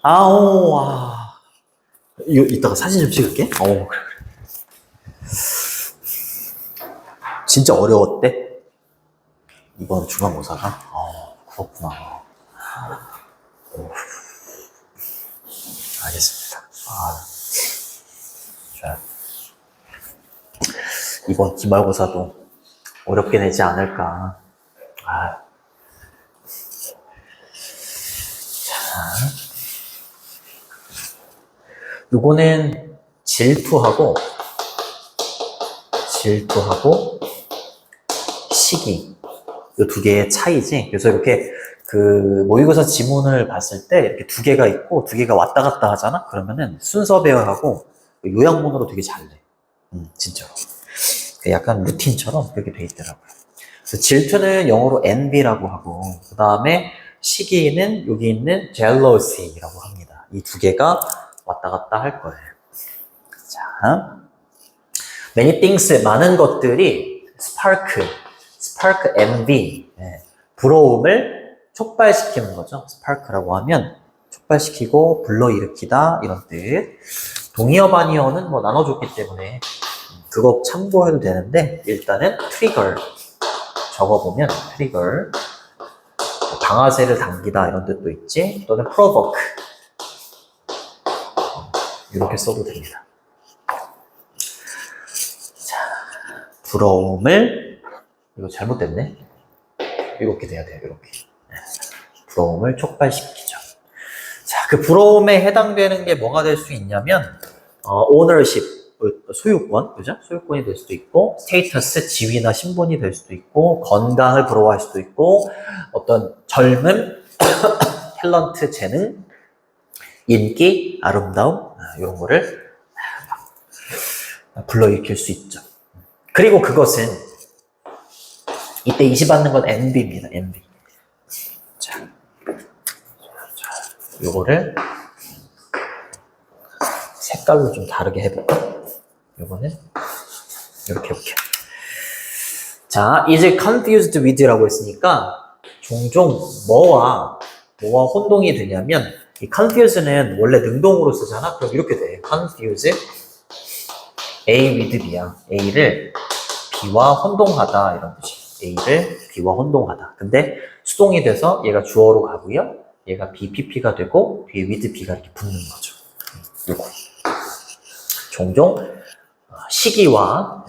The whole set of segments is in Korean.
아오, 와. 이거 이따가 사진 좀 찍을게. 그래, 그래. 진짜 어려웠대? 이번 중간고사가? 그렇구나. 알겠습니다. 자, 이번 기말고사도 어렵게 내지 않을까. 요거는 질투하고 시기, 이 두 개의 차이지. 그래서 이렇게 그 모의고사 지문을 봤을 때 이렇게 두 개가 있고 두 개가 왔다 갔다 하잖아. 그러면은 순서 배열하고 요양본으로 되게 잘 돼. 진짜로. 약간 루틴처럼 그렇게 돼 있더라고요. 그래서 질투는 영어로 envy라고 하고, 그 다음에 시기는 여기 있는 jealousy라고 합니다. 이 두 개가 왔다 갔다 할 거예요. 자, many things, 많은 것들이 spark envy, 부러움을 촉발시키는 거죠. spark라고 하면 촉발시키고 불러일으키다 이런 뜻. 동의어 반의어는 뭐 나눠줬기 때문에 그거 참고해도 되는데, 일단은 trigger 적어보면 trigger, 방아쇠를 당기다 이런 뜻도 있지, 또는 provoke 이렇게 써도 됩니다. 자, 부러움을, 이거 잘못됐네. 이렇게 돼야 돼요. 이렇게. 부러움을 촉발시키죠. 자, 그 부러움에 해당되는 게 뭐가 될 수 있냐면 ownership, 소유권, 그죠? 소유권이 될 수도 있고, 스테이터스, 지위나 신분이 될 수도 있고, 건강을 부러워할 수도 있고, 어떤 젊음, 탤런트, 재능, 인기, 아름다움, 이런 거를 불러일으킬 수 있죠. 그리고 그것은 이때 이시받는 건 envy입니다. envy. 자, 요거를 색깔로 좀 다르게 해볼까? 요거는 이렇게. 자, is confused with라고 했으니까 종종 뭐와 혼동이 되냐면, 이 confuse는 원래 능동으로 쓰잖아. 그럼 이렇게 돼. confuse A with B야. A를 B와 혼동하다 이런 뜻이. A를 B와 혼동하다. 근데 수동이 돼서 얘가 주어로 가고요. 얘가 BPP가 되고 뒤에 with B가 이렇게 붙는 거죠. 요거. 종종 시기와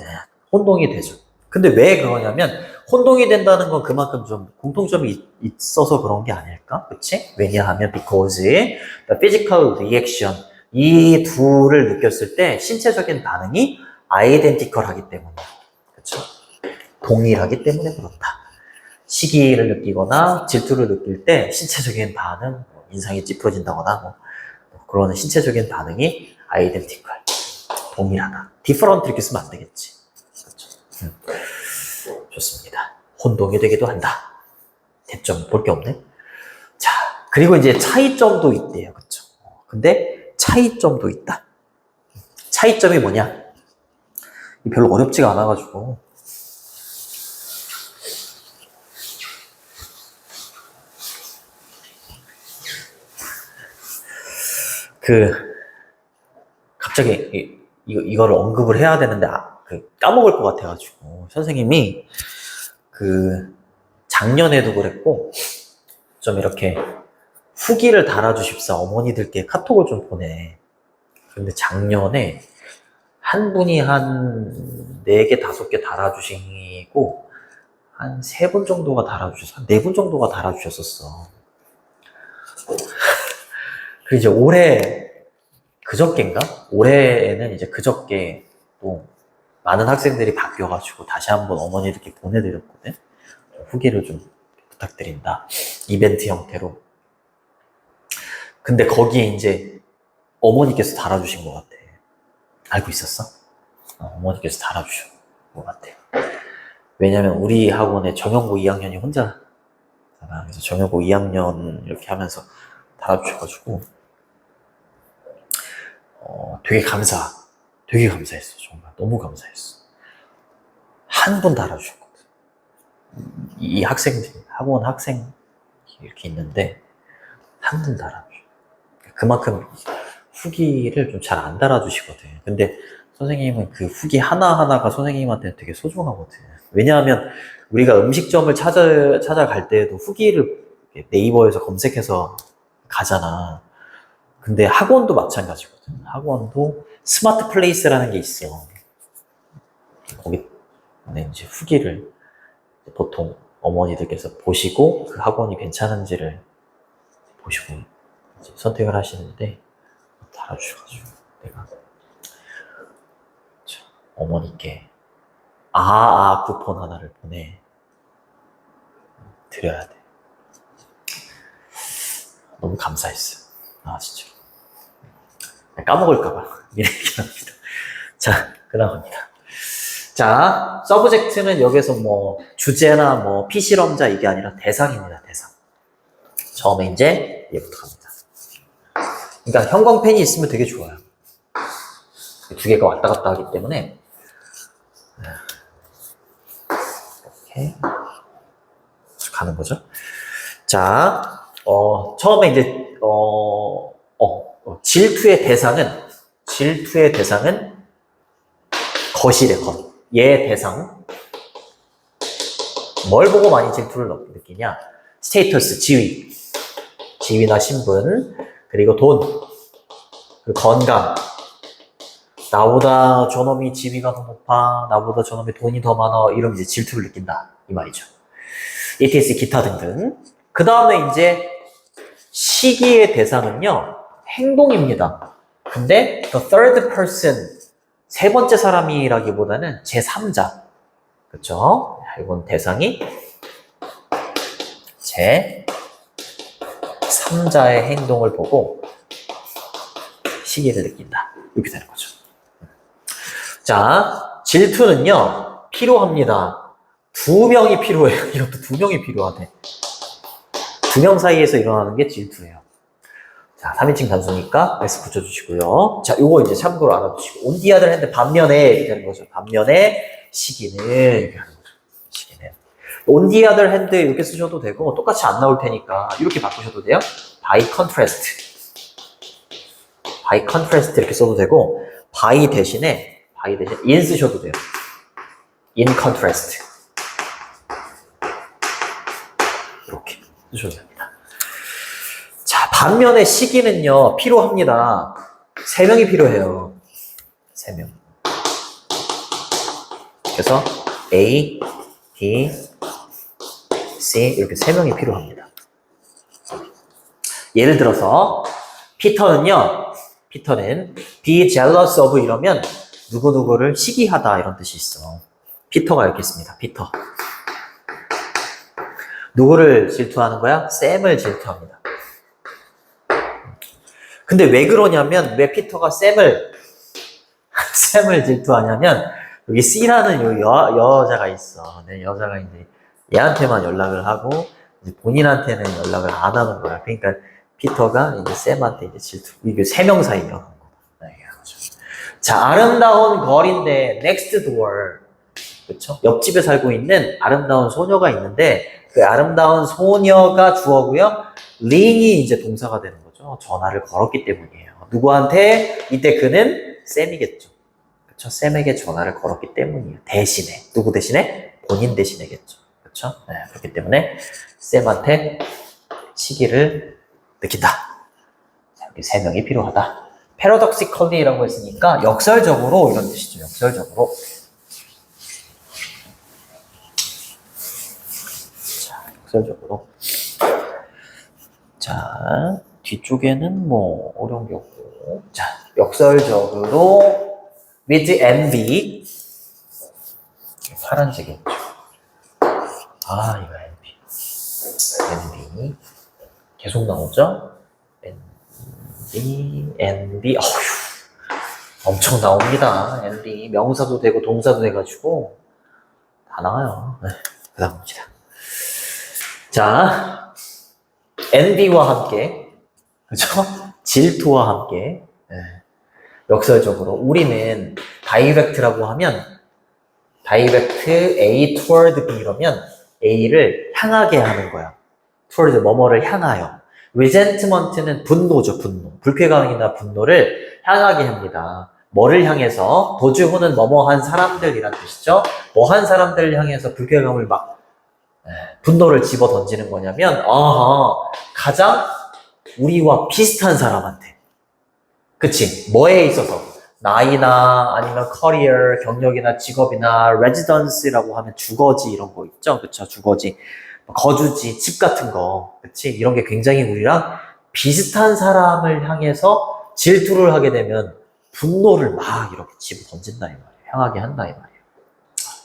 혼동이 되죠. 근데 왜 그러냐면, 혼동이 된다는 건 그만큼 좀 공통점이 있어서 그런 게 아닐까? 그치? 왜냐하면 because the physical reaction, 이 둘을 느꼈을 때 신체적인 반응이 identical하기 때문에. 그쵸? 동일하기 때문에 그렇다. 시기를 느끼거나 질투를 느낄 때 신체적인 반응, 인상이 찌푸어진다거나 그런 신체적인 반응이 identical, 동일하다. different 이렇게 쓰면 안 되겠지. 그렇죠? 좋습니다. 혼동이 되기도 한다. 대점 볼 게 없네. 자, 그리고 이제 차이점도 있대요. 그렇죠? 근데 차이점도 있다. 차이점이 뭐냐? 별로 어렵지가 않아가지고. 갑자기 이거를 언급을 해야 되는데 까먹을 것 같아가지고, 선생님이 작년에도 그랬고 좀 이렇게 후기를 달아주십사, 어머니들께 카톡을 좀 보내. 근데 작년에 한 분이 한 4개, 5개 달아주시고, 한 3분 정도가 달아주셔서, 한 4분 정도가 달아주셨었어. 그리고 이제 올해는 이제 그저께 또 많은 학생들이 바뀌어가지고 다시 한번 어머니들께 보내드렸거든. 후기를 좀 부탁드린다. 이벤트 형태로. 근데 거기에 이제 어머니께서 달아주신 것 같아. 알고 있었어? 어머니께서 달아주신 것 같아. 왜냐면 우리 학원에 정형고 2학년이 혼자 그래서 정형고 2학년 이렇게 하면서 달아주셔가지고 되게 감사했어. 정말 너무 감사했어. 한 분 달아주셨거든. 이 학생들, 학원 학생 이렇게 있는데 한 분 달아줘. 그만큼 후기를 좀 잘 안 달아주시거든. 근데 선생님은 그 후기 하나하나가 선생님한테 되게 소중하거든. 왜냐하면 우리가 음식점을 찾아갈 때에도 후기를 네이버에서 검색해서 가잖아. 근데 학원도 마찬가지거든. 학원도 스마트 플레이스라는 게 있어. 거기 이제 후기를 보통 어머니들께서 보시고 그 학원이 괜찮은지를 보시고 이제 선택을 하시는데 달아주셔가지고 내가 어머니께 쿠폰 하나를 보내드려야 돼. 너무 감사했어요. 진짜. 까먹을까봐 미리 얘기합니다. 자, 그 다음입니다. 자, 서브젝트는 여기서 뭐 주제나 뭐 피실험자 이게 아니라 대상입니다. 대상. 처음에 이제 얘부터 갑니다. 그러니까 형광펜이 있으면 되게 좋아요. 두 개가 왔다 갔다 하기 때문에 이렇게 가는 거죠. 자, 처음에 이제 질투의 대상은 것이래, 것. 얘 대상. 뭘 보고 많이 질투를 느끼냐? 스테이터스, 지위나 신분, 그리고 돈, 그리고 건강. 나보다 저놈이 지위가 더 높아, 나보다 저놈이 돈이 더 많아, 이러면 이제 질투를 느낀다. 이 말이죠. ETS, 기타 등등. 그 다음에 이제 시기의 대상은요, 행동입니다. 근데 the third person, 세 번째 사람이라기보다는 제3자. 그쵸? 이건 대상이 제3자의 행동을 보고 시기를 느낀다. 이렇게 되는 거죠. 자, 질투는요, 필요합니다. 두 명이 필요해요. 이것도 두 명이 필요하대. 두 명 사이에서 일어나는 게 질투예요. 자, 3인칭 단수니까 S 붙여주시고요. 자, 요거 이제 참고로 알아두시고. on the other hand, 반면에 이렇게 되는 거죠. 반면에 시기는 이렇게 하는 거죠. 시기는. on the other hand 이렇게 쓰셔도 되고, 똑같이 안 나올 테니까 이렇게 바꾸셔도 돼요. by contrast 이렇게 써도 되고, by 대신에 in 쓰셔도 돼요. in contrast. 이렇게 쓰셔도 됩니다. 자, 반면에 시기는요, 필요합니다. 3명이 필요해요. 3명. 그래서 A, B, C 이렇게 3명이 필요합니다. 예를 들어서 피터는 be jealous of 이러면 누구누구를 시기하다 이런 뜻이 있어. 피터가 이렇게 있습니다. 피터. 누구를 질투하는 거야? 샘을 질투합니다. 근데 왜 그러냐면, 왜 피터가 샘을 질투하냐면, 여기 C라는 여자가 있어. 네, 여자가 이제 얘한테만 연락을 하고, 이제 본인한테는 연락을 안 하는 거야. 그러니까 피터가 이제 샘한테 이제 질투. 이게 3명 사이에 일어나는 거다. 자, 아름다운 거리인데, next door. 그쵸? 옆집에 살고 있는 아름다운 소녀가 있는데, 그 아름다운 소녀가 주어고요. 링이 이제 동사가 되는 거죠. 전화를 걸었기 때문이에요. 누구한테? 이때 그는 샘이겠죠. 그쵸? 샘에게 전화를 걸었기 때문이에요. 대신에. 누구 대신에? 본인 대신에겠죠. 그쵸? 네, 그렇기 때문에 샘한테 시기를 느낀다. 이렇게 3명이 필요하다. paradoxically라고 했으니까 역설적으로 이런 뜻이죠. 역설적으로. 역설적으로. 자, 뒤쪽에는 뭐 어려운 게 없고. 자, 역설적으로 with envy. 파란색이었죠. 이거 envy. 계속 나오죠? envy. 엄청 나옵니다. envy. 명사도 되고 동사도 돼가지고 다 나와요. 네, 그 다음 봅시다. 자, envy와 함께, 그죠? 질투와 함께, 네. 역설적으로 우리는 direct라고 하면 direct A toward B 이러면 A를 향하게 하는 거야. toward 뭐뭐를 향하여. resentment는 분노죠, 분노. 불쾌감이나 분노를 향하게 합니다. 뭐를 향해서? 도주후는 뭐뭐한 사람들이란 뜻이죠. 뭐한 사람들을 향해서 불쾌감을 막 분노를 집어 던지는 거냐면 가장 우리와 비슷한 사람한테. 그치? 뭐에 있어서? 나이나 아니면 커리어, 경력이나 직업이나 레지던스라고 하면 주거지 이런 거 있죠? 그쵸? 주거지. 거주지, 집 같은 거. 그치? 이런 게 굉장히 우리랑 비슷한 사람을 향해서 질투를 하게 되면 분노를 막 이렇게 집어 던진다 이 말이에요. 향하게 한다 이 말이에요.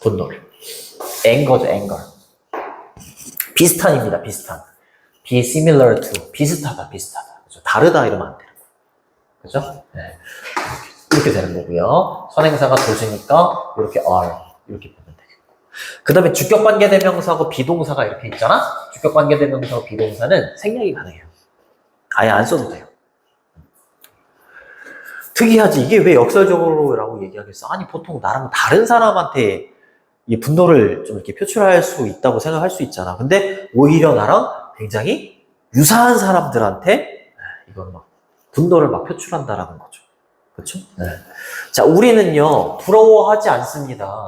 분노를. 앵거죠, 앵거. 비슷한입니다, 비슷한. be similar to. 비슷하다, 비슷하다. 그죠? 다르다 이러면 안 되는 거예요. 그죠? 네. 이렇게 되는 거고요. 선행사가 도주니까 이렇게 are. 이렇게 보면 되겠고. 그 다음에 주격관계대명사하고 비동사가 이렇게 있잖아? 주격관계대명사하고 비동사는 생략이 가능해요. 아예 안 써도 돼요. 특이하지. 이게 왜 역설적으로라고 얘기하겠어? 아니, 보통 나랑 다른 사람한테 이 분노를 좀 이렇게 표출할 수 있다고 생각할 수 있잖아. 근데 오히려 나랑 굉장히 유사한 사람들한테 이건 막 분노를 막 표출한다라는 거죠. 그렇죠? 네. 자, 우리는요 부러워하지 않습니다.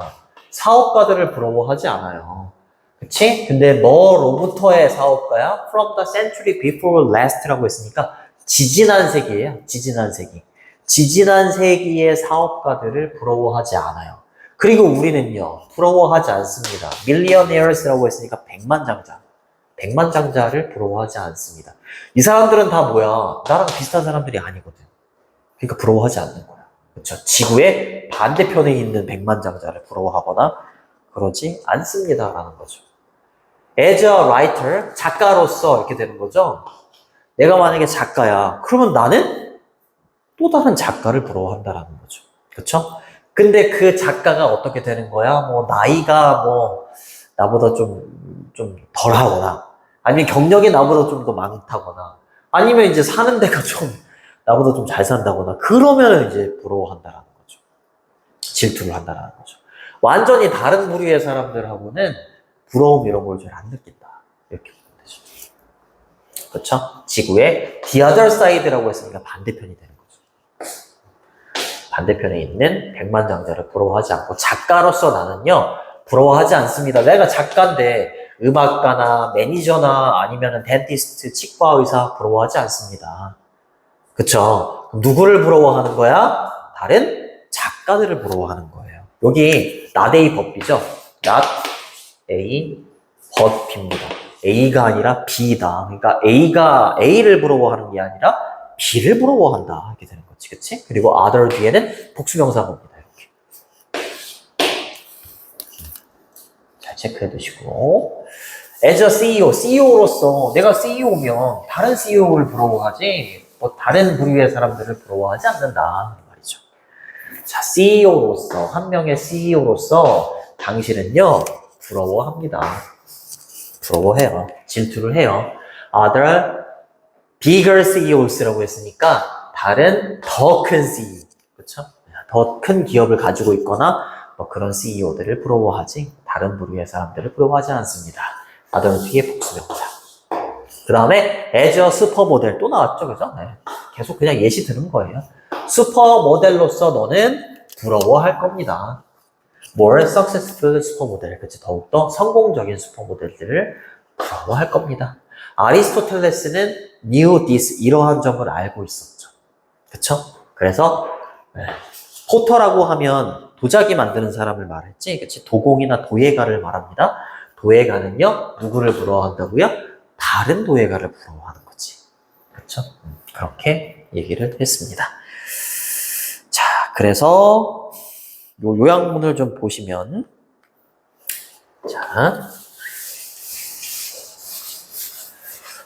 사업가들을 부러워하지 않아요. 그치? 근데 뭐로부터의 사업가야? From the century before last라고 했으니까 지지난 세기예요. 지지난 세기. 지지난 세기의 사업가들을 부러워하지 않아요. 그리고 우리는요 부러워하지 않습니다. millionaires라고 했으니까 백만장자. 백만장자를 부러워하지 않습니다. 이 사람들은 다 뭐야? 나랑 비슷한 사람들이 아니거든. 그러니까 부러워하지 않는 거야. 그렇죠? 지구의 반대편에 있는 백만장자를 부러워하거나 그러지 않습니다라는 거죠. As a writer, 작가로서 이렇게 되는 거죠. 내가 만약에 작가야. 그러면 나는 또 다른 작가를 부러워한다라는 거죠. 그렇죠? 근데 그 작가가 어떻게 되는 거야? 뭐 나이가 뭐 나보다 좀 덜하거나 아니면 경력이 나보다 좀 더 많다거나 아니면 이제 사는 데가 좀 나보다 좀 잘 산다거나 그러면 이제 부러워한다라는 거죠. 질투를 한다라는 거죠. 완전히 다른 부류의 사람들하고는 부러움 이런 걸 잘 안 느낀다. 이렇게 보면 되죠. 그렇죠? 지구의 the other side라고 했으니까 반대편이 되는 거죠. 반대편에 있는 백만장자를 부러워하지 않고 작가로서 나는요 부러워하지 않습니다. 내가 작가인데 음악가나 매니저나 아니면은 덴티스트, 치과 의사 부러워하지 않습니다. 그쵸? 누구를 부러워하는 거야? 다른 작가들을 부러워하는 거예요. 여기 not A 법비죠? not A but B입니다. A가 아니라 B다. 그러니까 A가 A를 부러워하는 게 아니라 B를 부러워한다. 이렇게 되는 거지. 그치? 그리고 other 뒤에는 복수명사가 옵니다. 이렇게. 잘 체크해 두시고. as a CEO, CEO로서 내가 CEO면 다른 CEO를 부러워하지 뭐 다른 부류의 사람들을 부러워하지 않는다 말이죠. 자, CEO로서 한 명의 CEO로서 당신은요 부러워합니다. 부러워해요. 질투를 해요. Other bigger CEOs라고 했으니까 다른 더 큰 CEO, 그렇죠? 더 큰 기업을 가지고 있거나 뭐 그런 CEO들을 부러워하지 다른 부류의 사람들을 부러워하지 않습니다. other 뒤에 복수명사. 그 다음에 as a 슈퍼모델 또 나왔죠, 그죠? 네. 계속 그냥 예시 드는 거예요. 슈퍼모델로서 너는 부러워할 겁니다. more successful 슈퍼모델, 그치? 더욱더 성공적인 슈퍼모델들을 부러워할 겁니다. 아리스토텔레스는 knew this 이러한 점을 알고 있었죠. 그쵸? 그래서 포터라고 하면 도자기 만드는 사람을 말했지, 그치? 도공이나 도예가를 말합니다. 도예가는요 누구를 부러워한다고요? 다른 도예가를 부러워하는 거지. 그렇죠? 그렇게 얘기를 했습니다. 자, 그래서 요 요약문을 좀 보시면 자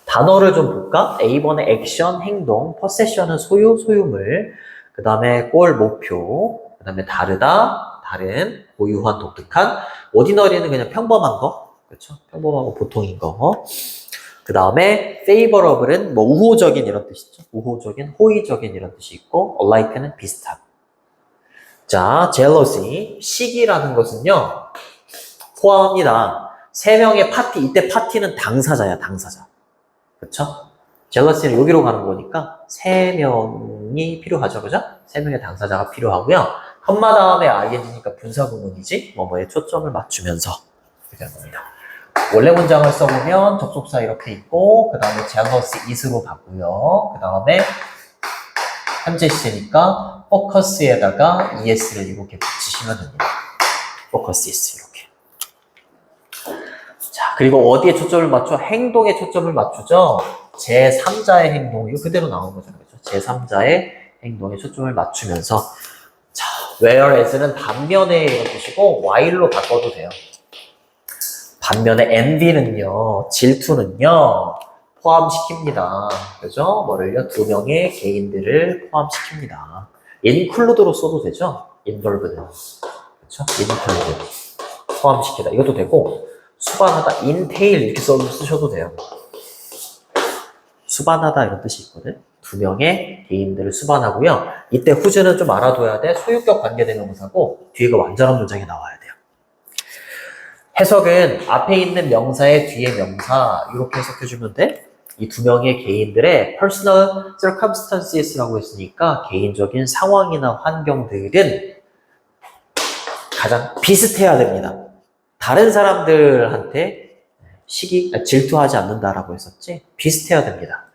단어를 좀 볼까? A번에 액션, 행동, 포세션은 소유, 소유물 그 다음에 골, 목표 그 다음에 다르다, 다른, 고유한, 독특한, ordinary는 그냥 평범한 거, 그렇죠? 평범하고 보통인 거. 그 다음에 favorable은 뭐 우호적인 이런 뜻이죠. 우호적인, 호의적인 이런 뜻이 있고, alike는 비슷한. 자, jealousy, 시기라는 것은요, 포함합니다. 세 명의 파티, 이때 파티는 당사자야, 당사자. 그쵸? jealousy는 여기로 가는 거니까 세 명이 필요하죠, 그죠? 세 명의 당사자가 필요하고요. 컴마 다음에 ing니까 분사구문이지, 뭐뭐에 초점을 맞추면서 이렇게 하는 겁니다. 원래 문장을 써보면 접속사 이렇게 있고, 그 다음에 jealousy is로 가고요. 그 다음에 현재 시제니까 focus에다가 es를 이렇게 붙이시면 됩니다. focus is 이렇게. 자, 그리고 어디에 초점을 맞춰? 행동에 초점을 맞추죠. 제3자의 행동, 이거 그대로 나온 거잖아요. 제3자의 행동에 초점을 맞추면서, 자, whereas는 반면에 이런 뜻이고 while로 바꿔도 돼요. 반면에 envy는요, 질투는요, 포함시킵니다. 그죠? 뭐를요? 두 명의 개인들을 포함시킵니다. include로 써도 되죠? involved는. 그렇죠? include. 포함시키다. 이것도 되고, 수반하다, entail 이렇게 쓰셔도 돼요. 수반하다 이런 뜻이 있거든. 두 명의 개인들을 수반하고요. 이때 who's는 좀 알아둬야 돼. 소유격 관계대명사고 뒤에가 완전한 문장이 나와야 돼요. 해석은 앞에 있는 명사의 뒤에 명사 이렇게 해석해주면 돼. 이 두 명의 개인들의 personal circumstances라고 했으니까 개인적인 상황이나 환경들은 가장 비슷해야 됩니다. 다른 사람들한테 질투하지 않는다라고 했었지? 비슷해야 됩니다.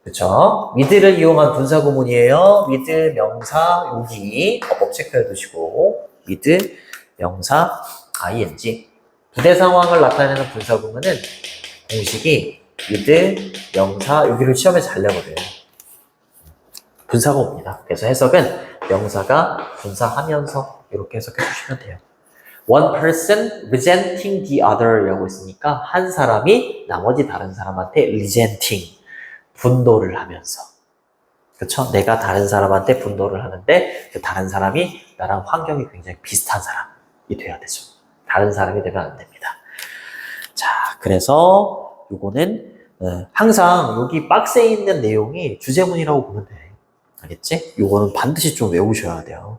그쵸? with를 이용한 분사구문이에요. with 명사 여기 법 체크해 두시고 with 명사 ing 부대 상황을 나타내는 분사구문은 공식이 with 명사 여기를 시험에 잘 내거든요. 분사구문입니다. 그래서 해석은 명사가 분사하면서 이렇게 해석해 주시면 돼요. One person resenting the other 라고 했으니까 한 사람이 나머지 다른 사람한테 resenting 분노를 하면서 그렇죠? 내가 다른 사람한테 분노를 하는데 그 다른 사람이 나랑 환경이 굉장히 비슷한 사람이 돼야 되죠. 다른 사람이 되면 안 됩니다. 자, 그래서 요거는 항상 여기 박스에 있는 내용이 주제문이라고 보면 돼. 알겠지? 요거는 반드시 좀 외우셔야 돼요.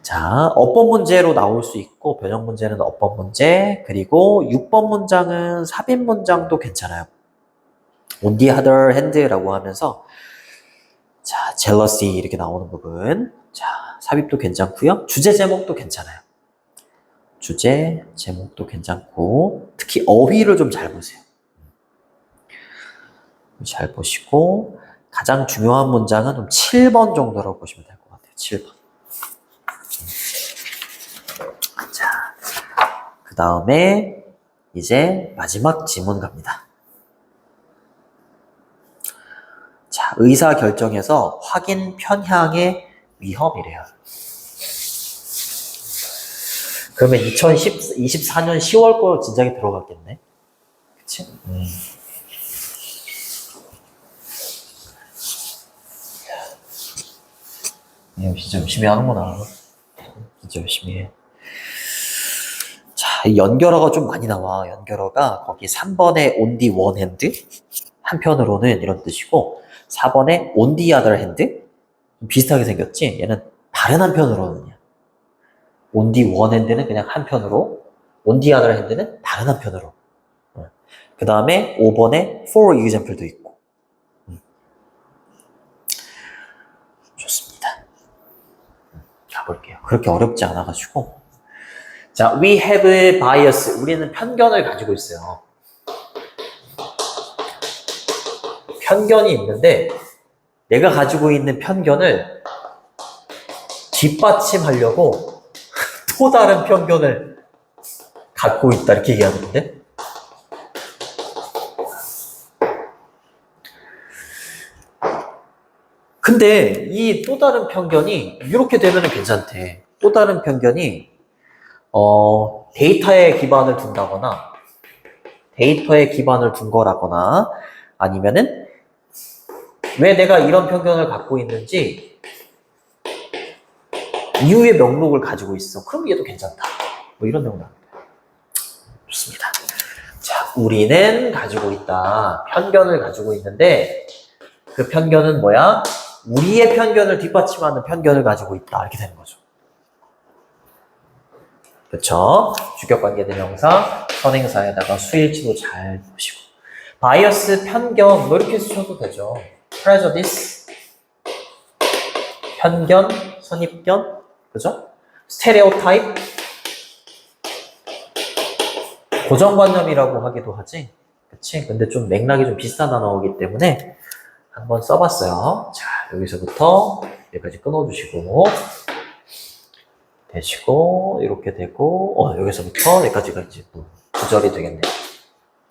자, 어법 문제로 나올 수 있고 변형 문제는 어법 문제 그리고 6번 문장은 삽입 문장도 괜찮아요. On the other hand라고 하면서 자, jealousy 이렇게 나오는 부분 자, 삽입도 괜찮고요. 주제 제목도 괜찮아요. 주제 제목도 괜찮고 특히 어휘를 좀 잘 보세요. 잘 보시고 가장 중요한 문장은 좀 7번 정도라고 보시면 될 것 같아요. 7번. 자, 그 다음에 이제 마지막 지문 갑니다. 자, 의사 결정에서 확인 편향의 위험이래요. 그러면 2024년 10월 거 진작에 들어갔겠네. 그치? 진짜 열심히 하는구나. 진짜 열심히 해. 자, 연결어가 좀 많이 나와. 연결어가 거기 3번에 on the one hand, 한편으로는 이런 뜻이고 4번에 on the other hand, 비슷하게 생겼지? 얘는 다른 한편으로는요. on the one hand는 그냥 한편으로, on the other hand는 다른 한편으로. 그 다음에 5번에 for example도 있고. 좋습니다. 가볼게요. 그렇게 어렵지 않아가지고. 자, we have a bias. 우리는 편견을 가지고 있어요. 편견이 있는데 내가 가지고 있는 편견을 뒷받침하려고 또 다른 편견을 갖고 있다 이렇게 얘기하는데 근데 이 또 다른 편견이 이렇게 되면 괜찮대. 또 다른 편견이 데이터에 기반을 둔다거나 데이터에 기반을 둔 거라거나 아니면은 왜 내가 이런 편견을 갖고 있는지 이유의 명록을 가지고 있어. 그럼 얘도 괜찮다. 뭐 이런 내용 나옵니다. 좋습니다. 자, 우리는 가지고 있다. 편견을 가지고 있는데 그 편견은 뭐야? 우리의 편견을 뒷받침하는 편견을 가지고 있다. 이렇게 되는 거죠. 그쵸? 주격관계대명사, 선행사에다가 수일치도 잘 보시고. 바이어스, 편견, 뭐 이렇게 쓰셔도 되죠. prejudice, 편견, 선입견, 그죠? stereotype, 고정관념이라고 하기도 하지. 그치? 근데 좀 맥락이 좀 비슷한 단어이기 때문에 한번 써봤어요. 자, 여기서부터 여기까지 끊어주시고, 되시고, 이렇게 되고, 여기서부터 여기까지가 이제 구절이 되겠네.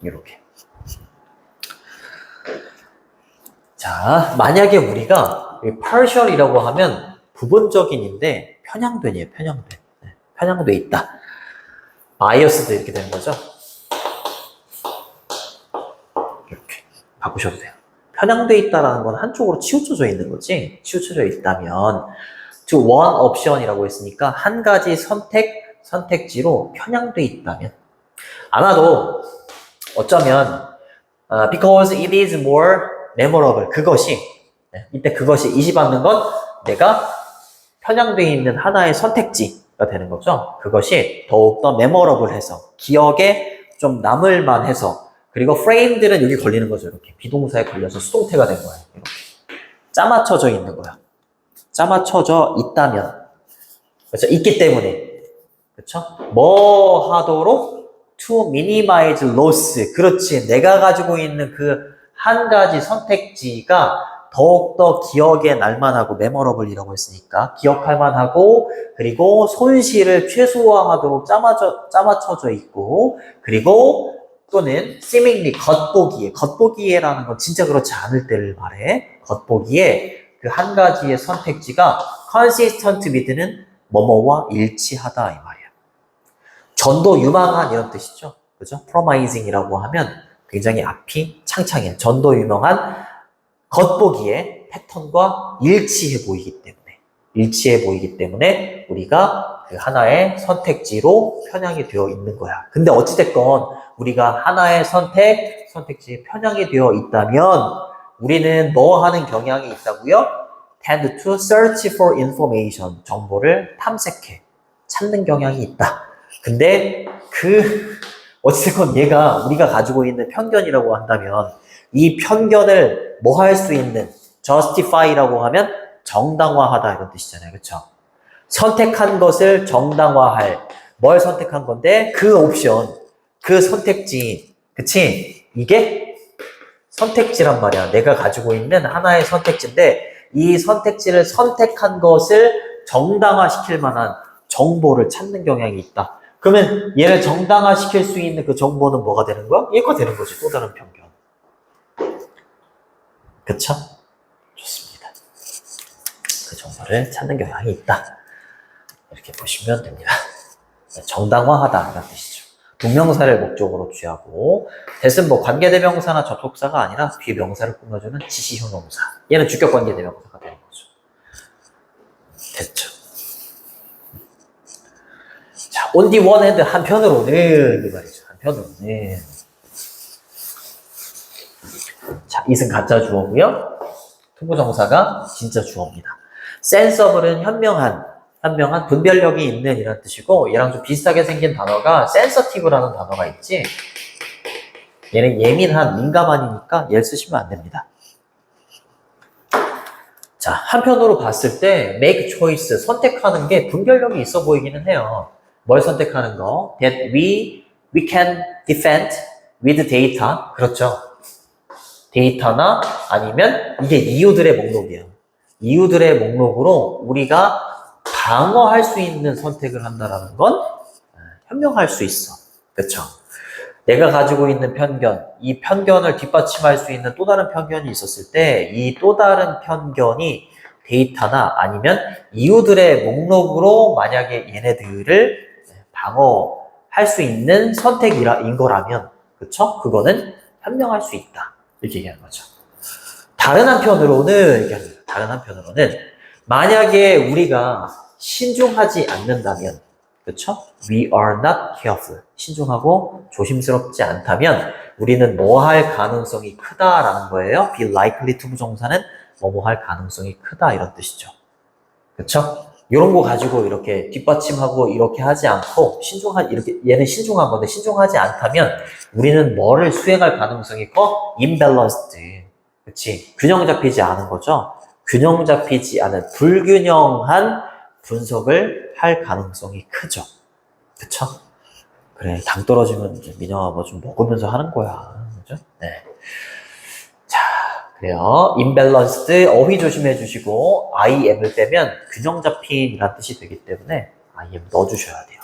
이렇게. 자, 만약에 우리가 partial이라고 하면 부분적인인데 편향된이에요, 편향된. 네, 편향돼 있다. 바이어스도 이렇게 되는 거죠. 이렇게 바꾸셔도 돼요. 편향돼 있다라는 건 한쪽으로 치우쳐져 있는 거지. 치우쳐져 있다면 to one option이라고 했으니까 한 가지 선택지로 편향돼 있다면 아마도 어쩌면 because it is more memorable 그것이 이때 그것이 이시받는 건 내가 편향되어 있는 하나의 선택지가 되는 거죠. 그것이 더욱더 memorable해서 기억에 좀 남을 만해서 그리고 framed는 여기 걸리는 거죠. 이렇게 비동사에 걸려서 수동태가 된 거예요. 이렇게 짜맞춰져 있는 거야. 짜맞춰져 있다면 그렇죠? 있기 때문에 그렇죠? 뭐 하도록 to minimize loss 그렇지 내가 가지고 있는 그 한 가지 선택지가 더욱더 기억에 날만하고 memorable이라고 했으니까 기억할 만하고 그리고 손실을 최소화하도록 짜맞춰져 있고 그리고 또는 seemingly 겉보기에라는 건 진짜 그렇지 않을 때를 말해 겉보기에 그 한 가지의 선택지가 consistent with는 뭐뭐와 일치하다 이 말이야. 전도 유망한 이런 뜻이죠. 그죠? promising이라고 하면 굉장히 앞이 창창해. 전도 유명한 겉보기에 패턴과 일치해 보이기 때문에 우리가 그 하나의 선택지로 편향이 되어 있는 거야. 근데 어찌됐건 우리가 하나의 선택지에 편향이 되어 있다면 우리는 뭐 하는 경향이 있다고요? tend to search for information. 정보를 탐색해. 찾는 경향이 있다. 근데 어찌됐건 우리가 가지고 있는 편견이라고 한다면 이 편견을 뭐 할 수 있는 justify라고 하면 정당화하다 이런 뜻이잖아요. 그렇죠? 선택한 것을 정당화할 뭘 선택한 건데 그 옵션, 그 선택지 그치? 이게 선택지란 말이야. 내가 가지고 있는 하나의 선택지인데 이 선택지를 선택한 것을 정당화시킬 만한 정보를 찾는 경향이 있다. 그러면 얘를 정당화시킬 수 있는 그 정보는 뭐가 되는 거야? 얘가 되는 거지. 또 다른 편견. 그쵸? 좋습니다. 그 정보를 찾는 경향이 있다. 이렇게 보시면 됩니다. 정당화하다 이런 뜻이죠. 동명사를 목적으로 취하고 대신 뭐 관계대명사나 접속사가 아니라 뒤에 명사를 꾸며주는 지시형용사. 얘는 주격관계대명사가 되는 거죠. 됐죠? 자, on the one hand 한편으로는 이 말이죠. 한편으로는 자, it은 가짜 주어고요. 투부정사가 진짜 주어입니다. sensible은 현명한 분별력이 있는 이런 뜻이고 얘랑 좀 비슷하게 생긴 단어가 sensitive라는 단어가 있지. 얘는 예민한, 민감한이니까 얘를 쓰시면 안 됩니다. 자, 한편으로 봤을 때 make choice, 선택하는 게 분별력이 있어 보이기는 해요. 뭘 선택하는 거? That we can defend with data. 그렇죠. 데이터나 아니면 이게 이유들의 목록이에요. 이유들의 목록으로 우리가 방어할 수 있는 선택을 한다는 건 현명할 수 있어. 그렇죠? 내가 가지고 있는 편견, 이 편견을 뒷받침할 수 있는 또 다른 편견이 있었을 때 이 또 다른 편견이 데이터나 아니면 이유들의 목록으로 만약에 얘네들을 방어할 수 있는 선택인 거라면 그렇죠? 그거는 현명할 수 있다. 이렇게 얘기하는 거죠. 다른 한편으로는 만약에 우리가 신중하지 않는다면, 그쵸? We are not careful. 신중하고 조심스럽지 않다면 우리는 뭐 할 가능성이 크다라는 거예요. be likely to 부정사는 뭐뭐 할 가능성이 크다 이런 뜻이죠. 그쵸? 이런 거 가지고 이렇게 뒷받침하고 이렇게 하지 않고 이렇게 얘는 신중한 건데 신중하지 않다면 우리는 뭐를 수행할 가능성이 커? imbalanced. 그치? 균형 잡히지 않은 거죠. 균형 잡히지 않은 불균형한 분석을 할 가능성이 크죠. 그쵸? 그래, 당 떨어지면 이제 민영아 뭐 좀 먹으면서 하는 거야. 그죠? 네. 자, 그래요. imbalanced 어휘 조심해 주시고 IM을 빼면 균형 잡힌이라는 뜻이 되기 때문에 IM 넣어주셔야 돼요.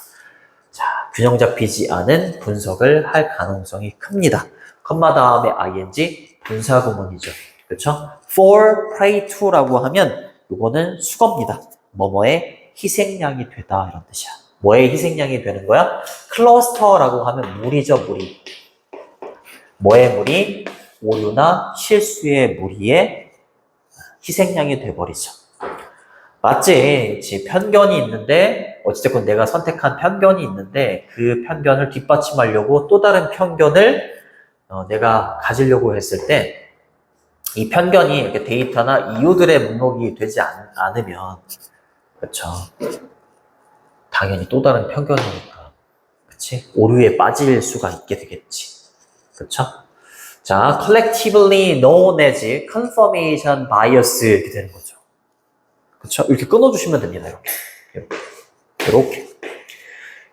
자, 균형 잡히지 않은 분석을 할 가능성이 큽니다. 컴마 다음에 ing 분사 구문이죠. 그렇죠? for prey to라고 하면 이거는 수거입니다. 뭐뭐의 희생양이 되다 이런 뜻이야. 뭐의 희생양이 되는 거야? 클러스터라고 하면 무리죠, 무리. 뭐의 무리? 오류나 실수의 무리의 희생양이 돼버리죠. 맞지? 그치? 편견이 있는데 어찌됐건 내가 선택한 편견이 있는데 그 편견을 뒷받침하려고 또 다른 편견을 내가 가지려고 했을 때 이 편견이 이렇게 데이터나 이유들의 목록이 되지 않으면 그렇죠. 당연히 또 다른 편견이니까 그치? 오류에 빠질 수가 있게 되겠지. 그렇죠? 자, collectively known as confirmation bias 이렇게 되는 거죠. 그렇죠? 이렇게 끊어주시면 됩니다. 이렇게.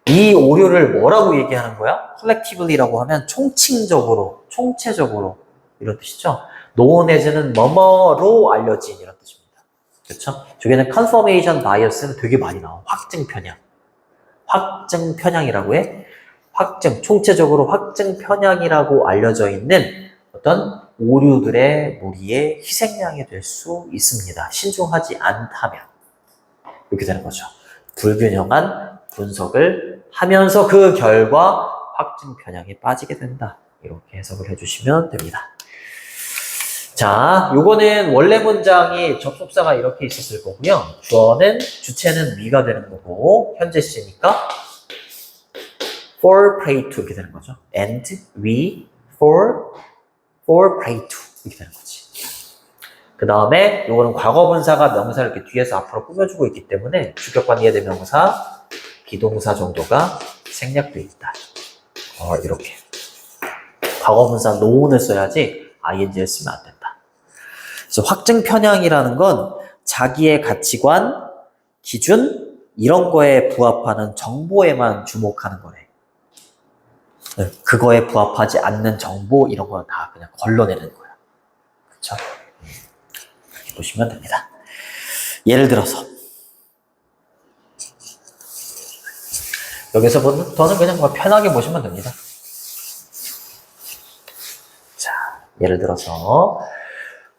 이 오류를 뭐라고 얘기하는 거야? collectively라고 하면 총칭적으로, 총체적으로 이런 뜻이죠. known as는 뭐뭐로 알려진 이런 뜻입니다. 그렇죠? 저기는 confirmation bias는 되게 많이 나와. 확증 편향. 확증 편향이라고 해. 확증, 총체적으로 확증 편향이라고 알려져 있는 어떤 오류들의 무리의 희생양이 될 수 있습니다. 신중하지 않다면. 이렇게 되는 거죠. 불균형한 분석을 하면서 그 결과 확증 편향에 빠지게 된다. 이렇게 해석을 해주시면 됩니다. 자, 요거는 원래 문장이 접속사가 이렇게 있었을 거고요. 주체는 we가 되는 거고 현재 시니까 for pray to 이렇게 되는 거죠. and we for pray to 이렇게 되는 거지. 그 다음에 요거는 과거분사가 명사를 이렇게 뒤에서 앞으로 꾸며주고 있기 때문에 주격관계 대명사, 비동사 정도가 생략돼 있다. 이렇게. 과거분사 known을 써야지 ing를 쓰면 안 된다. 그래서 확증 편향이라는 건 자기의 가치관, 기준 이런 거에 부합하는 정보에만 주목하는 거래. 그거에 부합하지 않는 정보 이런 거 다 그냥 걸러내는 거야. 그렇죠? 이렇게 보시면 됩니다. 예를 들어서 여기서부터는 그냥 뭐 편하게 보시면 됩니다. 자, 예를 들어서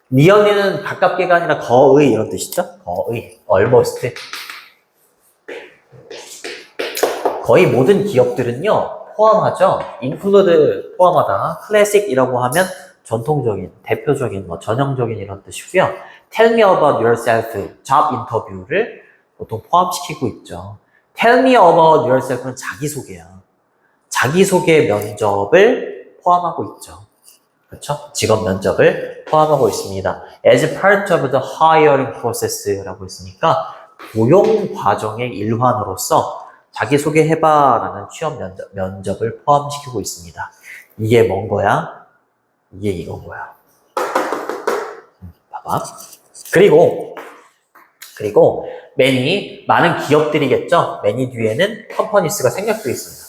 네 언니는 가깝게가 아니라 거의 이런 뜻이죠? 거의, almost. 거의 모든 기업들은요, 포함하죠? include 포함하다. classic이라고 하면 전통적인, 대표적인, 전형적인 이런 뜻이고요. tell me about yourself, job 인터뷰를 보통 포함시키고 있죠. tell me about yourself는 자기소개야. 자기소개 면접을 포함하고 있죠. 그렇죠? 직업 면접을 포함하고 있습니다. as part of the hiring process라고 했으니까 고용 과정의 일환으로서 자기소개해봐라는 취업 면접을 포함시키고 있습니다. 이게 뭔 거야? 이게 이건 거야. 봐봐. 그리고 many, 많은 기업들이겠죠? many 뒤에는 companies가 생략되어 있습니다.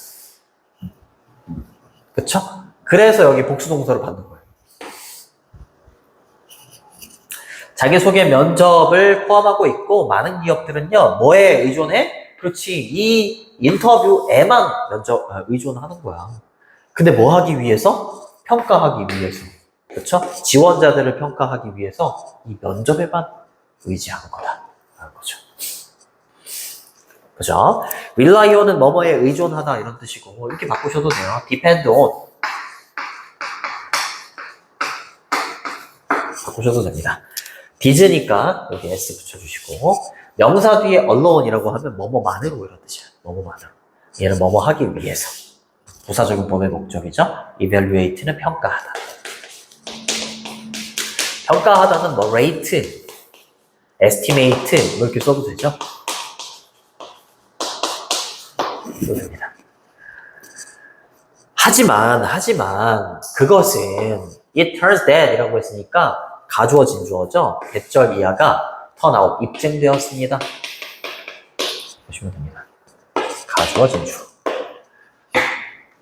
그쵸? 그래서 여기 복수동사로 받는 거예요. 자기소개 면접을 포함하고 있고 많은 기업들은요. 뭐에 의존해? 그렇지. 이 인터뷰에만 의존하는 거야. 근데 뭐 하기 위해서? 평가하기 위해서. 그렇죠? 지원자들을 평가하기 위해서 이 면접에만 의지하는 거다. 라는 거죠. 그죠? rely on은 뭐뭐에 의존하다 이런 뜻이고 이렇게 바꾸셔도 돼요. depend on 바꾸셔도 됩니다. did니까 여기 s 붙여주시고 명사 뒤에 alone이라고 하면 뭐뭐만으로 이런 뜻이야. 뭐뭐만으로. 얘는 뭐뭐 하기 위해서. 부사적용법의 목적이죠. evaluate는 평가하다. 평가하다는 뭐 rate, estimate 뭐 이렇게 써도 되죠. 됩니다. 하지만 그것은 it turns that 이라고 했으니까 가주어진 주어죠. 대절 이하가 turn out 입증되었습니다. 보시면 됩니다. 가주어진 주어.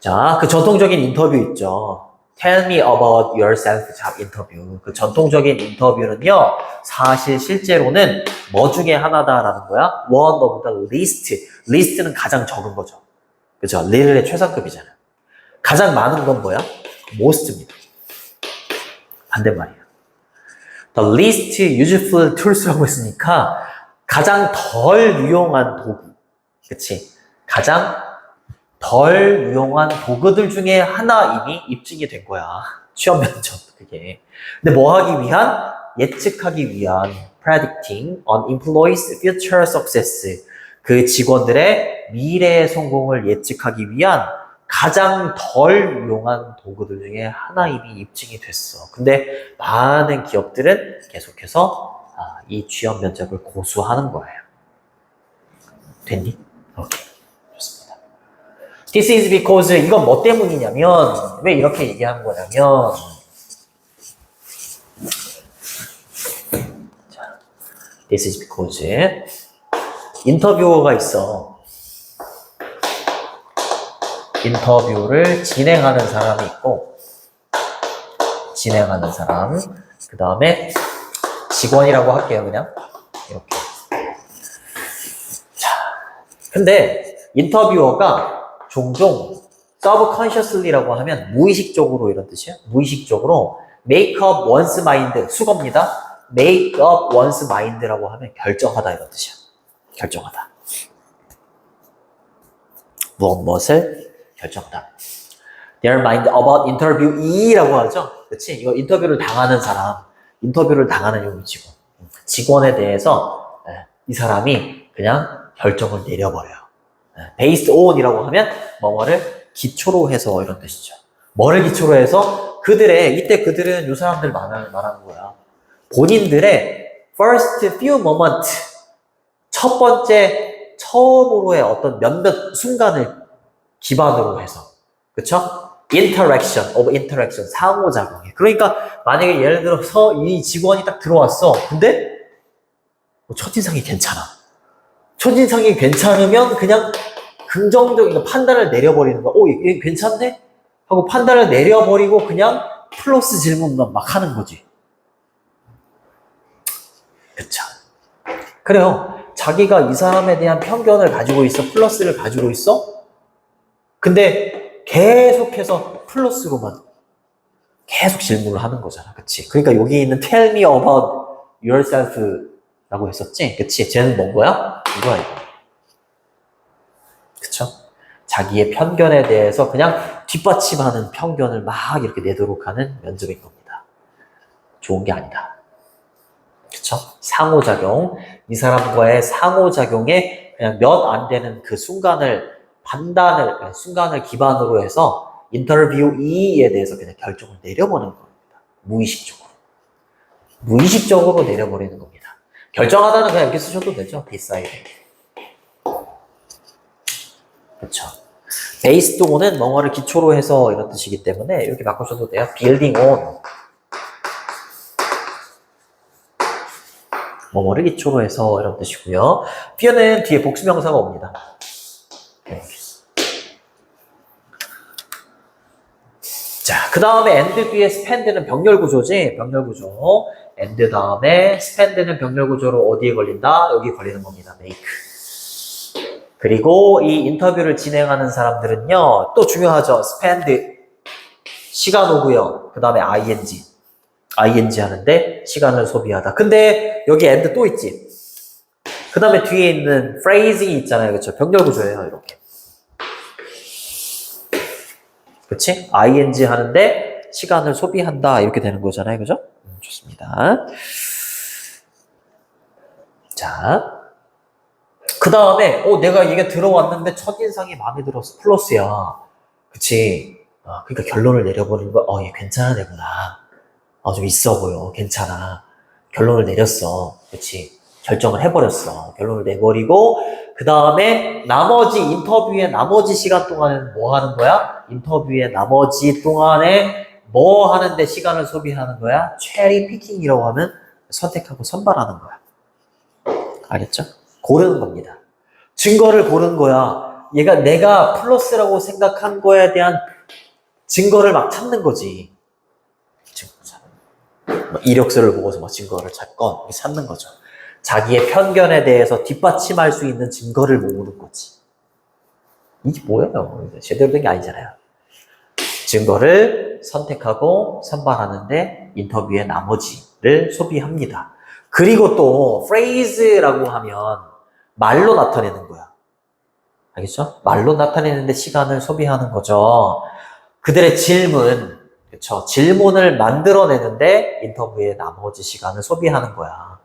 자, 그 전통적인 인터뷰 있죠. Tell me about yourself 잡 인터뷰. 그 전통적인 인터뷰는요, 사실 실제로는 뭐 중에 하나다라는 거야? One of the least. list는 가장 적은 거죠. 그죠? little의 최상급이잖아요. 가장 많은 건 뭐야? most입니다. 반대말이야. The least useful tools라고 했으니까 가장 덜 유용한 도구. 그치? 가장 덜 유용한 도구들 중에 하나 이미 입증이 된 거야. 취업 면접 그게. 근데 뭐 하기 위한? 예측하기 위한 predicting an employee's future success. 그 직원들의 미래의 성공을 예측하기 위한 가장 덜 유용한 도구들 중에 하나 이미 입증이 됐어. 근데 많은 기업들은 계속해서 이 취업 면접을 고수하는 거예요. 됐니? 오케이. 좋습니다. This is because 이건 뭐 때문이냐면 왜 이렇게 얘기한 거냐면 자, This is because 인터뷰어가 있어. 인터뷰를 진행하는 사람이 있고 진행하는 사람 그 다음에 직원이라고 할게요. 그냥 이렇게. 자, 근데 인터뷰어가 종종 subconsciously라고 하면 무의식적으로 이런 뜻이에요. 무의식적으로 make up one's mind 수거입니다. make up one's mind라고 하면 결정하다 이런 뜻이야. 결정하다. 무엇을 결정하다. Their mind about interviewee라고 하죠. 그렇지? 이거 인터뷰를 당하는 사람, 인터뷰를 당하는 용어치고 직원에 대해서 이 사람이 그냥 결정을 내려버려요. based on이라고 하면 뭐를 기초로 해서 이런 뜻이죠. 뭐를 기초로 해서 이때 그들은 이 사람들 말하는 거야. 본인들의 first few moment 첫 번째 처음으로의 어떤 몇몇 순간을 기반으로 해서 그쵸? interaction 상호작용이. 그러니까 만약에 예를 들어서 이 직원이 딱 들어왔어. 근데 첫인상이 괜찮아. 첫인상이 괜찮으면 그냥 긍정적인 판단을 내려버리는 거야. 얘 괜찮네? 하고 판단을 내려버리고 그냥 플러스 질문만 막 하는 거지. 그쵸? 그래요. 자기가 이 사람에 대한 편견을 가지고 있어. 플러스를 가지고 있어. 근데 계속해서 플러스로만 계속 질문을 하는 거잖아. 그치? 그러니까 여기 있는 tell me about yourself 라고 했었지? 그치? 쟤는 뭔 거야? 이거야, 이거. 그쵸? 자기의 편견에 대해서 그냥 뒷받침하는 편견을 막 이렇게 내도록 하는 면접인 겁니다. 좋은 게 아니다. 그쵸? 상호작용. 이 사람과의 상호작용에 그냥 몇 안 되는 그 순간을 기반으로 해서 인터뷰이에 대해서 그냥 결정을 내려보는 겁니다. 무의식적으로 내려버리는 겁니다. 결정하다는 그냥 이렇게 쓰셔도 되죠. decide. 그렇죠. based on은 뭐뭐를 기초로 해서 이런 뜻이기 때문에 이렇게 바꾸셔도 돼요. building on. 뭐뭐를 기초로 해서 이런 뜻이고요. fear는 뒤에 복수명사가 옵니다. 자, 그 다음에 and 뒤에 spend는 병렬구조지. 병렬구조. and 다음에 spend는 병렬구조로 어디에 걸린다? 여기 걸리는 겁니다. make. 그리고 이 인터뷰를 진행하는 사람들은요. 또 중요하죠. spend. 시간 오고요. 그 다음에 ing. ing 하는데 시간을 소비하다. 근데 여기 and 또 있지. 그 다음에 뒤에 있는 phrasing이 있잖아요. 그렇죠? 병렬구조예요. 이렇게. 그치? ing 하는데 시간을 소비한다. 이렇게 되는 거잖아요. 그죠? 좋습니다. 자, 그 다음에, 내가 얘가 들어왔는데 첫인상이 마음에 들어서 플러스야. 그치? 그러니까 결론을 내려버리는 거야. 얘 괜찮은 애구나. 좀 있어 보여. 괜찮아. 결론을 내렸어. 그치? 결정을 해버렸어. 결론을 내버리고, 그 다음에 나머지 인터뷰의 나머지 시간 동안에는 뭐 하는 거야? 인터뷰의 나머지 동안에 뭐 하는데 시간을 소비하는 거야? 체리 피킹이라고 하면 선택하고 선발하는 거야. 알겠죠? 고르는 겁니다. 증거를 고르는 거야. 얘가 내가 플러스라고 생각한 거에 대한 증거를 막 찾는 거지. 이력서를 보고서 막 증거를 찾건 찾는 거죠. 자기의 편견에 대해서 뒷받침할 수 있는 증거를 모으는 거지. 이게 뭐예요? 제대로 된 게 아니잖아요. 증거를 선택하고 선발하는데 인터뷰의 나머지를 소비합니다. 그리고 또 phrase라고 하면 말로 나타내는 거야. 알겠죠? 말로 나타내는데 시간을 소비하는 거죠. 그들의 질문, 그쵸? 질문을 만들어내는데 인터뷰의 나머지 시간을 소비하는 거야.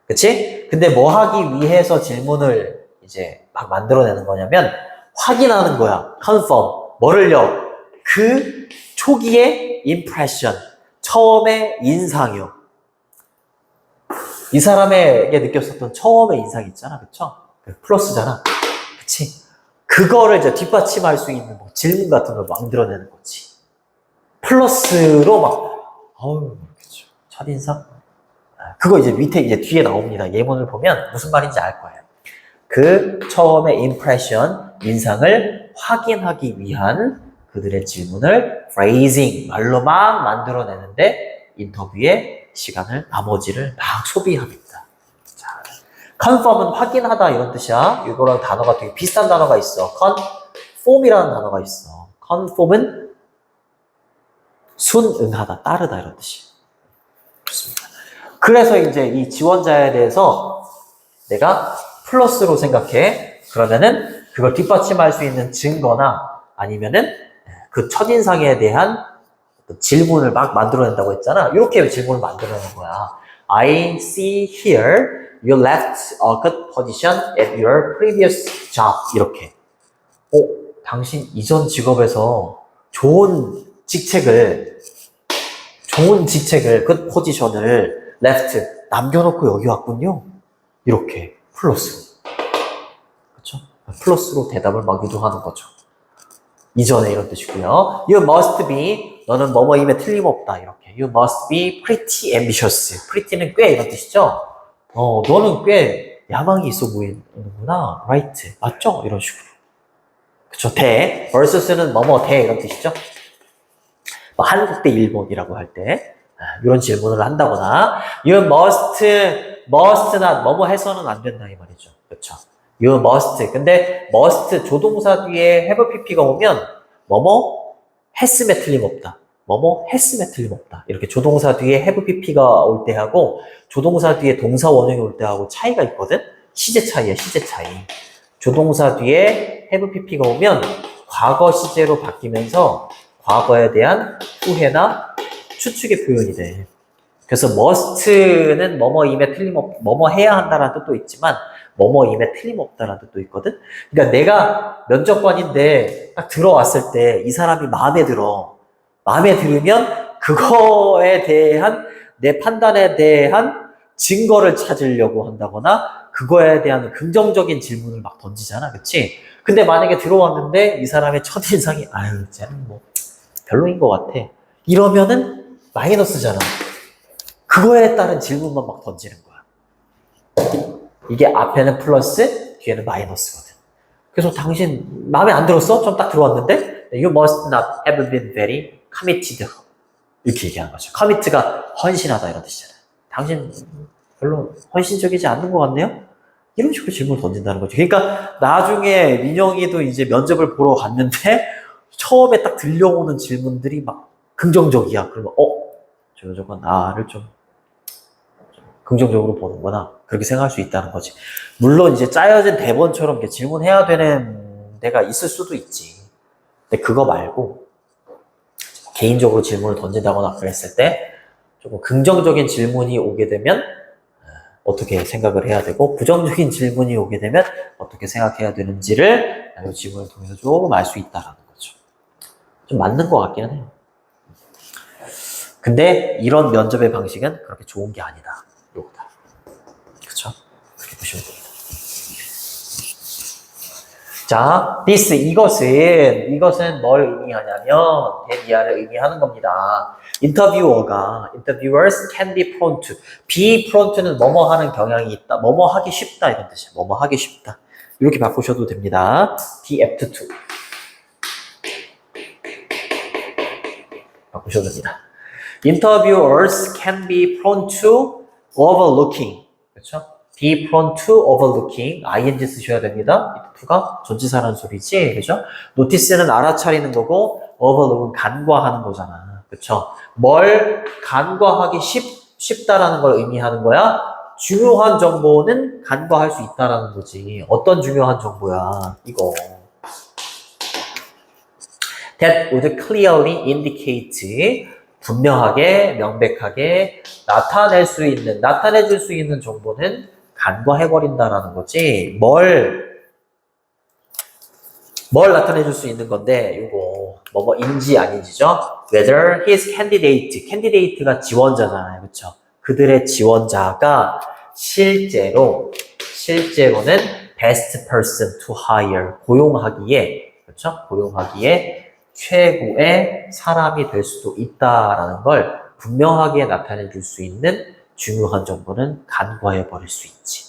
그치? 근데 뭐 하기 위해서 질문을 이제 막 만들어내는 거냐면 확인하는 거야. confirm. 뭐를요? 그 초기의 impression. 처음의 인상이요. 이 사람에게 느꼈었던 처음의 인상이 있잖아. 그쵸? 플러스잖아. 그치? 그거를 이제 뒷받침할 수 있는 뭐 질문 같은 걸 만들어내는 거지. 플러스로 그쵸. 첫인상? 그거 이제 밑에 이제 뒤에 나옵니다. 예문을 보면 무슨 말인지 알 거예요. 그 처음의 impression, 인상을 확인하기 위한 그들의 질문을 phrasing, 말로 막 만들어내는데 인터뷰에 시간을, 나머지를 막 소비합니다. 자, confirm은 확인하다 이런 뜻이야. 이거랑 단어가 되게 비슷한 단어가 있어. conform이라는 단어가 있어. conform은 순응하다, 따르다 이런 뜻이에요. 좋습니다. 그래서 이제 이 지원자에 대해서 내가 플러스로 생각해. 그러면은 그걸 뒷받침할 수 있는 증거나 아니면은 그 첫인상에 대한 질문을 막 만들어낸다고 했잖아. 이렇게 질문을 만들어내는 거야. I see here you left a good position at your previous job. 이렇게. 당신 이전 직업에서 좋은 직책을, good position을 left, 남겨놓고 여기 왔군요. 이렇게. 플러스. 그쵸? 플러스로 대답을 막 유도하는 거죠. 이전에 이런 뜻이고요. You must be, 너는 뭐뭐임에 틀림없다. 이렇게. You must be pretty ambitious. pretty는 꽤 이런 뜻이죠. 너는 꽤 야망이 있어 보이는구나. right. 맞죠? 이런 식으로. 그쵸. 대. versus는 뭐뭐 대 이런 뜻이죠. 한국 대 일본이라고 할 때. 이런 질문을 한다거나. You must not, 뭐뭐 해서는 안 된다. 이 말이죠. 그쵸. You must. 근데 must 조동사 뒤에 have pp가 오면 뭐뭐 했음에 틀림없다. 뭐뭐 했음에 틀림없다. 이렇게 조동사 뒤에 have pp가 올 때 하고 조동사 뒤에 동사 원형이 올 때 하고 차이가 있거든. 시제 차이야, 시제 차이. 조동사 뒤에 have pp가 오면 과거 시제로 바뀌면서 과거에 대한 후회나 추측의 표현이 돼. 그래서 must는 뭐뭐임에 뭐뭐 해야 한다는 뜻도 있지만 뭐뭐임에 틀림없다는 뜻도 있거든. 그러니까 내가 면접관인데 딱 들어왔을 때 이 사람이 마음에 들어. 마음에 들으면 그거에 대한 내 판단에 대한 증거를 찾으려고 한다거나 그거에 대한 긍정적인 질문을 막 던지잖아. 그치? 근데 만약에 들어왔는데 이 사람의 첫인상이 쟤는 뭐 별로인 것 같아. 이러면은 마이너스잖아. 그거에 따른 질문만 막 던지는 거야. 이게 앞에는 플러스, 뒤에는 마이너스거든. 그래서 당신 마음에 안 들었어? 좀 딱 들어왔는데 You must not have been very committed. 이렇게 얘기하는 거죠. commit가 헌신하다 이런 뜻이잖아요. 당신 별로 헌신적이지 않는 것 같네요? 이런 식으로 질문을 던진다는 거죠. 그러니까 나중에 민영이도 이제 면접을 보러 갔는데 처음에 딱 들려오는 질문들이 막 긍정적이야. 그러면 저 여자가 나를 좀 긍정적으로 보는구나. 그렇게 생각할 수 있다는 거지. 물론 이제 짜여진 대본처럼 이렇게 질문해야 되는 데가 있을 수도 있지. 근데 그거 말고 개인적으로 질문을 던진다거나 그랬을 때 조금 긍정적인 질문이 오게 되면 어떻게 생각을 해야 되고 부정적인 질문이 오게 되면 어떻게 생각해야 되는지를 이 질문을 통해서 조금 알 수 있다라는 거죠. 좀 맞는 것 같기는 해요. 근데 이런 면접의 방식은 그렇게 좋은 게 아니다. 요거다. 그쵸? 그렇게 보시면 됩니다. 자, this, 이것은 뭘 의미하냐면, 대비아를 의미하는 겁니다. interviewers can be prone to. be prone to는 뭐뭐 하는 경향이 있다. 뭐뭐 하기 쉽다. 이런 뜻이에요. 뭐뭐 하기 쉽다. 이렇게 바꾸셔도 됩니다. be apt to. 바꾸셔도 됩니다. Interviewers can be prone to overlooking. 그렇죠? be prone to overlooking. ing 쓰셔야 됩니다. 이 to가 전치사라는 소리지. 그렇죠? notice는 알아차리는 거고 overlook은 간과하는 거잖아. 그렇죠? 뭘 간과하기 쉽다라는 걸 의미하는 거야? 중요한 정보는 간과할 수 있다라는 거지. 어떤 중요한 정보야? 이거. That would clearly indicate 분명하게, 명백하게 나타내줄 수 있는 정보는 간과해버린다라는 거지. 뭘 나타내줄 수 있는 건데, 이거, 뭐뭐인지 아닌지죠? Whether his candidate가 지원자잖아요. 그쵸? 그들의 지원자가 실제로는 best person to hire, 고용하기에 최고의 사람이 될 수도 있다라는 걸 분명하게 나타내 줄 수 있는 중요한 정보는 간과해 버릴 수 있지.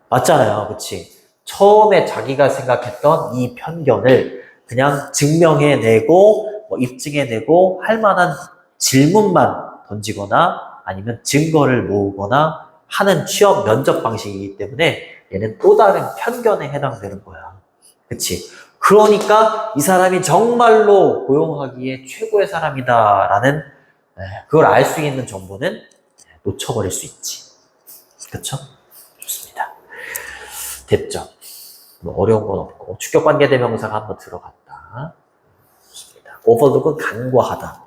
맞잖아요. 그치? 처음에 자기가 생각했던 이 편견을 그냥 증명해내고 입증해내고 할 만한 질문만 던지거나 아니면 증거를 모으거나 하는 취업 면접 방식이기 때문에 얘는 또 다른 편견에 해당되는 거야. 그치? 그러니까 이 사람이 정말로 고용하기에 최고의 사람이다라는 그걸 알 수 있는 정보는 놓쳐버릴 수 있지. 그쵸? 좋습니다. 됐죠? 뭐 어려운 건 없고 주격관계대명사가 한번 들어갔다. 좋습니다. overlook은 간과하다.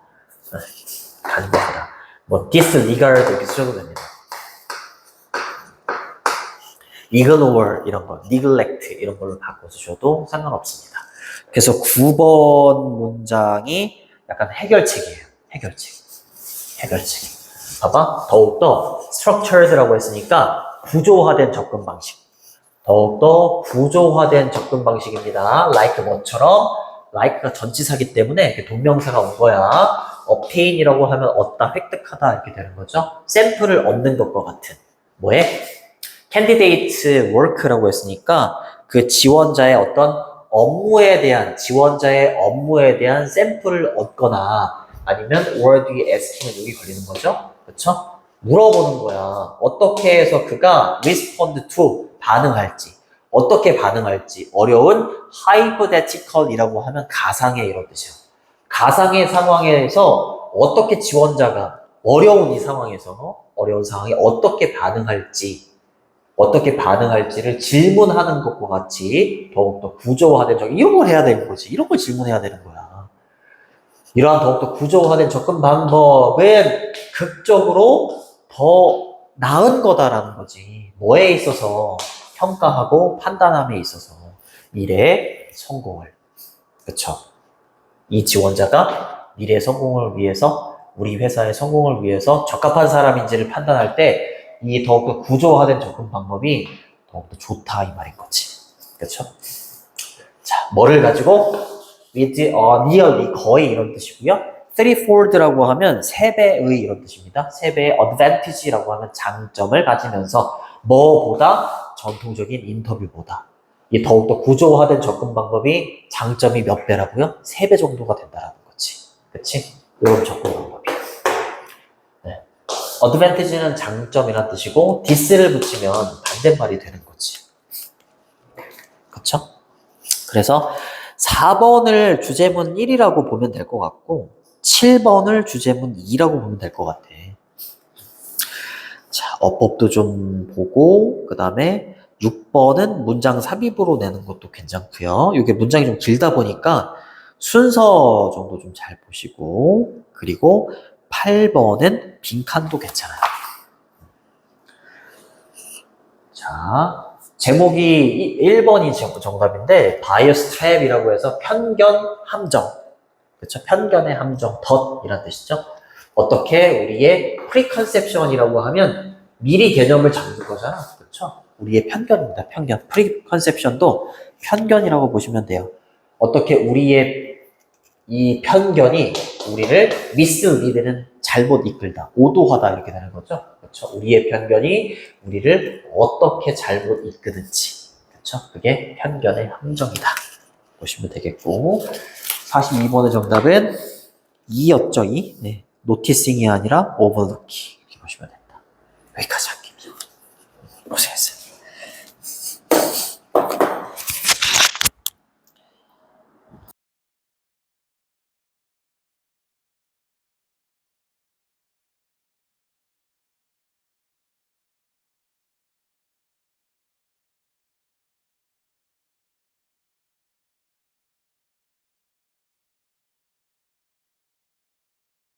간과하다. 뭐 disregard 이렇게 쓰셔도 됩니다. ignore 이런 거, neglect 이런 걸로 바꿔 쓰셔도 상관없습니다. 그래서 9번 문장이 약간 해결책이에요. 해결책. 봐봐. 더욱더 structured라고 했으니까 구조화된 접근 방식. 더욱더 구조화된 접근 방식입니다. like 뭐처럼 like가 전치사기 때문에 동명사가 온 거야. obtain이라고 하면 얻다, 획득하다 이렇게 되는 거죠. 샘플을 얻는 것과 같은. 뭐에? candidate work라고 했으니까 그 지원자의 업무에 대한 샘플을 얻거나 아니면 word asking은 여기 걸리는 거죠. 그렇죠? 물어보는 거야. 어떻게 해서 그가 respond to 반응할지. 어떻게 반응할지. 어려운 hypothetical이라고 하면 가상의 이런 뜻이에요. 가상의 상황에서 어떻게 지원자가 어려운 상황에 어떻게 반응할지를 질문하는 것과 같이 더욱더 구조화된 이런 걸 해야 되는 거지. 이런 걸 질문해야 되는 거야. 이러한 더욱더 구조화된 접근 방법은 극적으로 더 나은 거다라는 거지. 뭐에 있어서? 평가하고 판단함에 있어서 미래의 성공을. 그쵸? 이 지원자가 미래의 성공을 위해서 우리 회사의 성공을 위해서 적합한 사람인지를 판단할 때 이 더욱더 구조화된 접근 방법이 더욱더 좋다 이 말인 거지. 그렇죠? 자, 뭐를 가지고 with nearly 거의 이런 뜻이고요. threefold라고 하면 3배의 이런 뜻입니다. 3배의 advantage라고 하면 장점을 가지면서 뭐보다 전통적인 인터뷰보다 이 더욱더 구조화된 접근 방법이 장점이 몇 배라고요? 3배 정도가 된다라는 거지. 그치? 이런 접근 방법이. 어드밴티지는 장점이란 뜻이고 this를 붙이면 반대말이 되는 거지. 그쵸? 그래서 4번을 주제문 1이라고 보면 될 것 같고 7번을 주제문 2라고 보면 될 것 같아. 자, 어법도 좀 보고 그 다음에 6번은 문장 삽입으로 내는 것도 괜찮고요. 이게 문장이 좀 길다 보니까 순서 정도 좀 잘 보시고 그리고 8번은 빈칸도 괜찮아요. 자, 제목이 1번이 정답인데, 바이어스 트랩이라고 해서 편견 함정. 그쵸? 편견의 함정, 덫이란 뜻이죠. 어떻게 우리의 프리컨셉션이라고 하면 미리 개념을 잡는 거잖아. 그렇죠? 우리의 편견입니다. 편견. 프리컨셉션도 편견이라고 보시면 돼요. 어떻게 우리의 이 편견이 우리를 미스리드는 잘못 이끌다, 오도하다 이렇게 되는 거죠. 그렇죠? 우리의 편견이 우리를 어떻게 잘못 이끄는지. 그렇죠? 그게 편견의 함정이다. 보시면 되겠고. 42번의 정답은 2였죠, 2. 네. 노티싱이 아니라 오버루키. 이렇게 보시면 됩니다. 여기까지 할게요. 고생했어요.